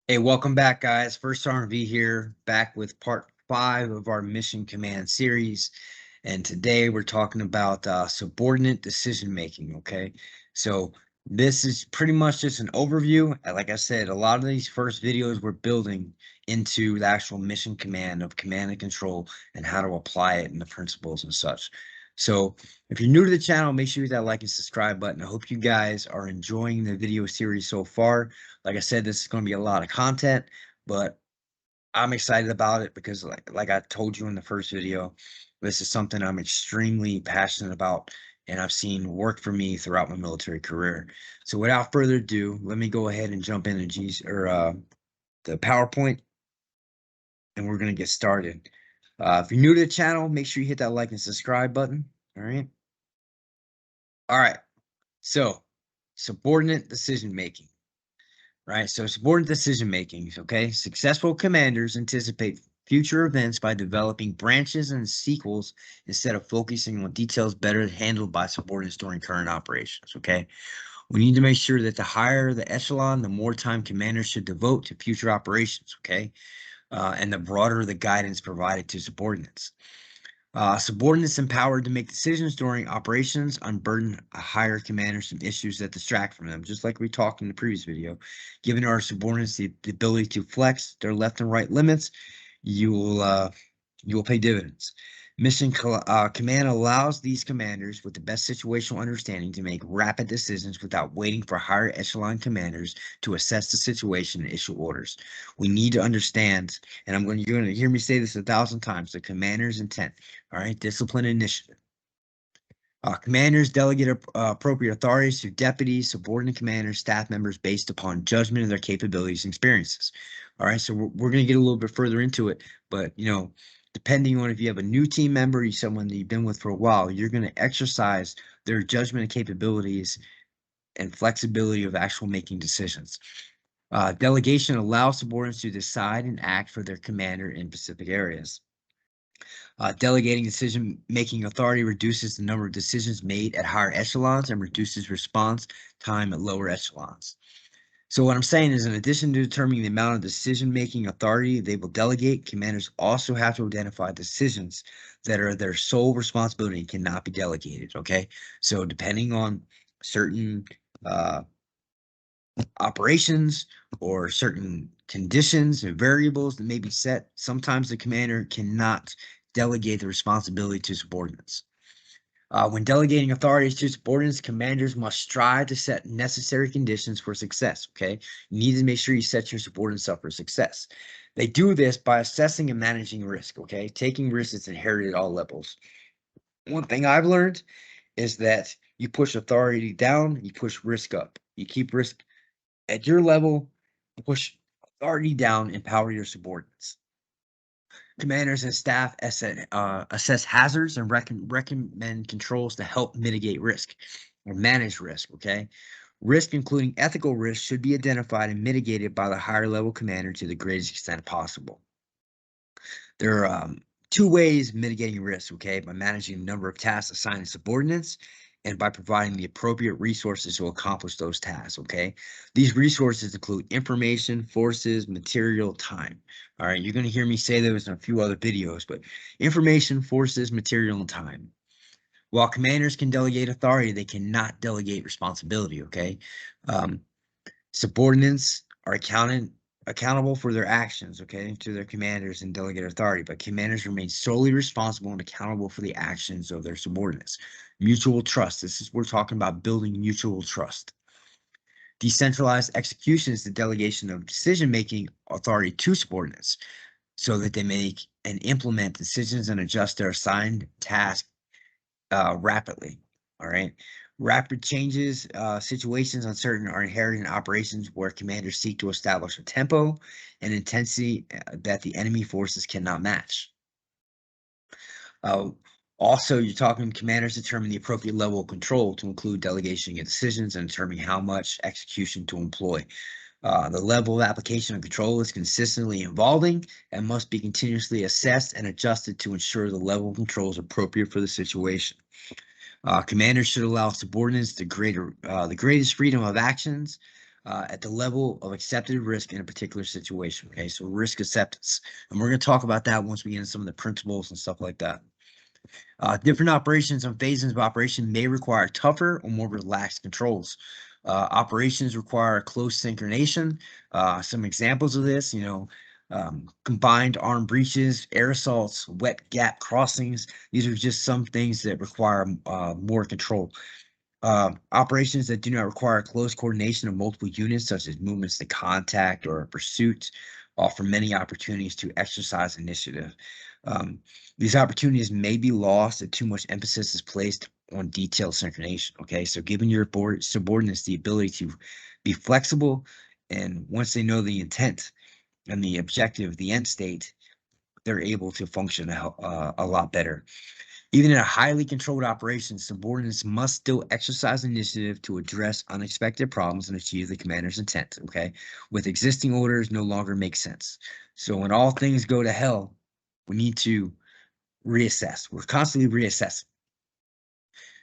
Hey, welcome back, guys. First RV here, back with part 5 of our Mission Command series. And today we're talking about subordinate decision making. Okay, so this is pretty much just an overview. Like I said, a lot of these first videos we're building into the actual mission command of command and control and how to apply it and the principles and such. So if you're new to the channel, make sure you hit that like and subscribe button. I hope you guys are enjoying the video series so far. Like I said, this is going to be a lot of content, but I'm excited about it because like I told you in the first video, this is something I'm extremely passionate about and I've seen work for me throughout my military career. So without further ado, let me go ahead and jump into the PowerPoint and we're going to get started. If you're new to the channel, make sure you hit that like and subscribe button. All right. All right. So subordinate decision making. Right, so subordinate decision making, okay? Successful commanders anticipate future events by developing branches and sequels instead of focusing on details better handled by subordinates during current operations, okay? We need to make sure that the higher the echelon, the more time commanders should devote to future operations, okay? And the broader the guidance provided to subordinates. Subordinates empowered to make decisions during operations unburden higher commanders from issues that distract from them, just like we talked in the previous video. Giving our subordinates the ability to flex their left and right limits, you will pay dividends. Command allows these commanders with the best situational understanding to make rapid decisions without waiting for higher echelon commanders to assess the situation and issue orders. We need to understand, and you're going to hear me say this 1,000 times, the commander's intent. All right, discipline initiative. Commanders delegate appropriate authorities to deputies, subordinate commanders, staff members based upon judgment of their capabilities and experiences. All right, so we're going to get a little bit further into it, but depending on if you have a new team member, someone that you've been with for a while, you're going to exercise their judgment and capabilities and flexibility of actual making decisions. Delegation allows subordinates to decide and act for their commander in specific areas. Delegating decision-making authority reduces the number of decisions made at higher echelons and reduces response time at lower echelons. So what I'm saying is, in addition to determining the amount of decision-making authority they will delegate, commanders also have to identify decisions that are their sole responsibility and cannot be delegated, okay? So depending on certain operations or certain conditions and variables that may be set, sometimes the commander cannot delegate the responsibility to subordinates. When delegating authorities to subordinates, commanders must strive to set necessary conditions for success, okay? You need to make sure you set your subordinates up for success. They do this by assessing and managing risk, okay? Taking risks is inherited at all levels. One thing I've learned is that you push authority down, you push risk up. You keep risk at your level, push authority down, empower your subordinates. Commanders and staff assess hazards and recommend controls to help mitigate risk or manage risk, okay? Risk, including ethical risk, should be identified and mitigated by the higher level commander to the greatest extent possible. There are two ways of mitigating risk, okay? By managing the number of tasks assigned to subordinates and by providing the appropriate resources to accomplish those tasks, okay? These resources include information, forces, material, time. All right, you're going to hear me say those in a few other videos, but information, forces, material, and time. While commanders can delegate authority, they cannot delegate responsibility, okay? Subordinates are accountable for their actions, okay, to their commanders and delegate authority, but commanders remain solely responsible and accountable for the actions of their subordinates. Mutual trust. This is we're talking about building mutual trust. Decentralized execution is the delegation of decision-making authority to subordinates so that they make and implement decisions and adjust their assigned task rapidly. All right. Rapid changes, situations uncertain are inherent in operations where commanders seek to establish a tempo and intensity that the enemy forces cannot match. Also, you're talking commanders determine the appropriate level of control to include delegation of decisions and determining how much execution to employ. The level of application of control is consistently evolving and must be continuously assessed and adjusted to ensure the level of control is appropriate for the situation. Commanders should allow subordinates the greatest freedom of actions at the level of accepted risk in a particular situation. Okay, so risk acceptance. And we're going to talk about that once we get into some of the principles and stuff like that. Different operations and phases of operation may require tougher or more relaxed controls. Operations require close synchronization. Some examples of this, combined arm breaches, air assaults, wet gap crossings. These are just some things that require more control. Operations that do not require close coordination of multiple units, such as movements to contact or pursuit, offer many opportunities to exercise initiative. Um, these opportunities may be lost if too much emphasis is placed on detailed synchronization. Okay, so giving your subordinates the ability to be flexible, and once they know the intent and the objective, the end state, they're able to function a lot better. Even in a highly controlled operation, subordinates must still exercise initiative to address unexpected problems and achieve the commander's intent, okay? With existing orders no longer make sense. So when all things go to hell, we need to reassess. We're constantly reassessing.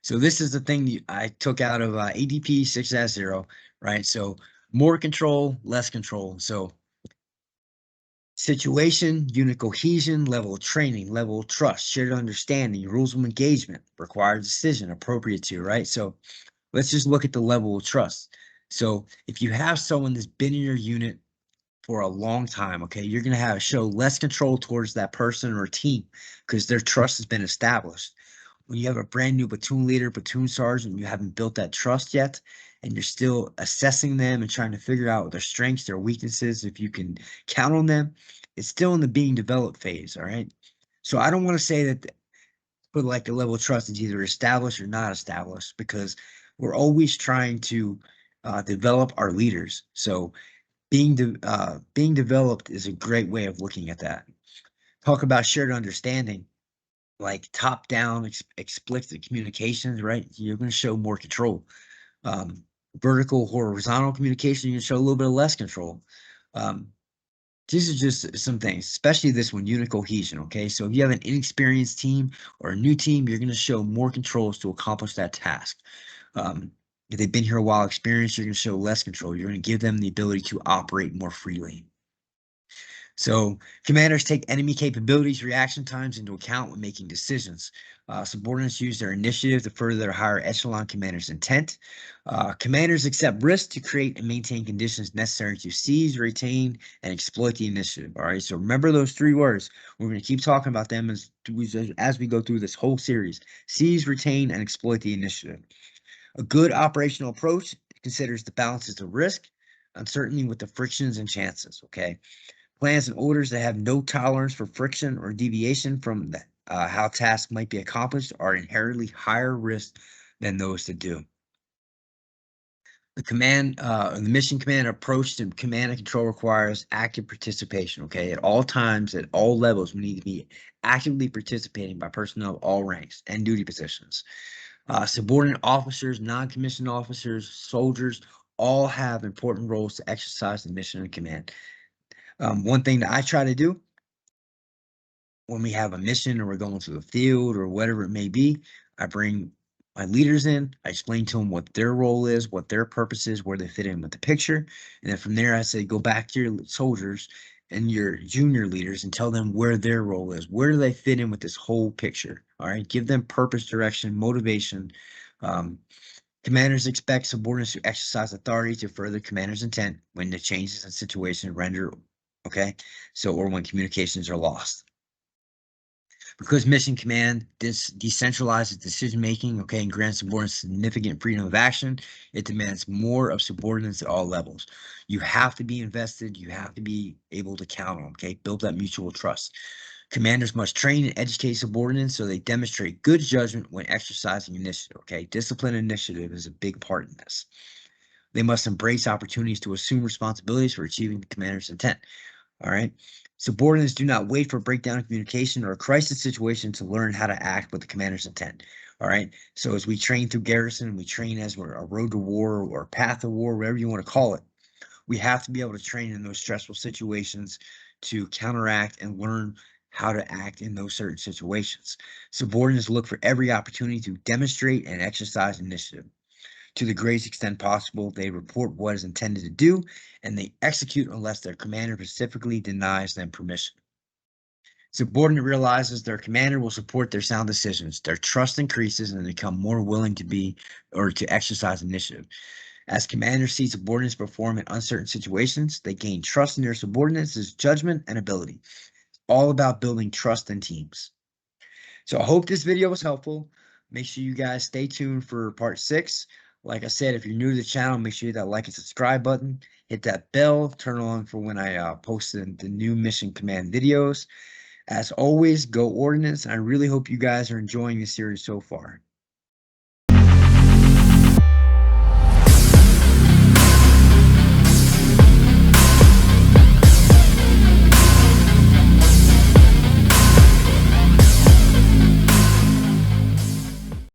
So this is the thing I took out of ADP 6.0, right? So more control, less control. So situation, unit cohesion, level of training, level of trust, shared understanding, rules of engagement, required decision, appropriate to, right? So let's just look at the level of trust. So if you have someone that's been in your unit for a long time, okay, you're going to have show less control towards that person or team because their trust has been established. When you have a brand new platoon leader, platoon sergeant, you haven't built that trust yet, and you're still assessing them and trying to figure out their strengths, their weaknesses, if you can count on them, it's still in the being developed phase, all right? So I don't want to say that but like the level of trust is either established or not established because we're always trying to develop our leaders. So being developed is a great way of looking at that. Talk about shared understanding, like top-down explicit communications, right? You're going to show more control. Vertical, horizontal communication, you can show a little bit of less control. These are just some things, especially this one, unit cohesion, okay? So if you have an inexperienced team or a new team, you're going to show more controls to accomplish that task. If they've been here a while experienced, you're going to show less control. You're going to give them the ability to operate more freely. So commanders take enemy capabilities, reaction times into account when making decisions. Subordinates use their initiative to further their higher echelon commander's intent. Commanders accept risk to create and maintain conditions necessary to seize, retain, and exploit the initiative. All right, so remember those three words. We're going to keep talking about them as we go through this whole series. Seize, retain, and exploit the initiative. A good operational approach considers the balances of risk, uncertainty with the frictions and chances, okay? Plans and orders that have no tolerance for friction or deviation from how tasks might be accomplished are inherently higher risk than those that do. The mission command approach to command and control requires active participation, okay? At all times, at all levels, we need to be actively participating by personnel of all ranks and duty positions. Subordinate officers, non-commissioned officers, soldiers, all have important roles to exercise the mission and command. One thing that I try to do when we have a mission or we're going to the field or whatever it may be, I bring my leaders in, I explain to them what their role is, what their purpose is, where they fit in with the picture. And then from there, I say, go back to your soldiers and your junior leaders and tell them where their role is. Where do they fit in with this whole picture? All right. Give them purpose, direction, motivation. Commanders expect subordinates to exercise authority to further commander's intent when the changes in situation render, okay? So, or when communications are lost. Because mission command decentralizes decision making, okay, and grants subordinates significant freedom of action, it demands more of subordinates at all levels. You have to be invested, you have to be able to count on, okay, build that mutual trust. Commanders must train and educate subordinates so they demonstrate good judgment when exercising initiative, okay? Discipline initiative is a big part in this. They must embrace opportunities to assume responsibilities for achieving the commander's intent. All right. Subordinates do not wait for a breakdown in communication or a crisis situation to learn how to act with the commander's intent. All right. So as we train through garrison, we train as we're a road to war or path to war, whatever you want to call it. We have to be able to train in those stressful situations to counteract and learn how to act in those certain situations. Subordinates look for every opportunity to demonstrate and exercise initiative. To the greatest extent possible, they report what is intended to do, and they execute unless their commander specifically denies them permission. Subordinate realizes their commander will support their sound decisions. Their trust increases and they become more willing to be or to exercise initiative. As commanders see subordinates perform in uncertain situations, they gain trust in their subordinates' judgment and ability. It's all about building trust in teams. So I hope this video was helpful. Make sure you guys stay tuned for part 6. Like I said, if you're new to the channel, make sure you hit that like and subscribe button. Hit that bell, turn on for when I post the new mission command videos. As always, go Ordnance. I really hope you guys are enjoying the series so far.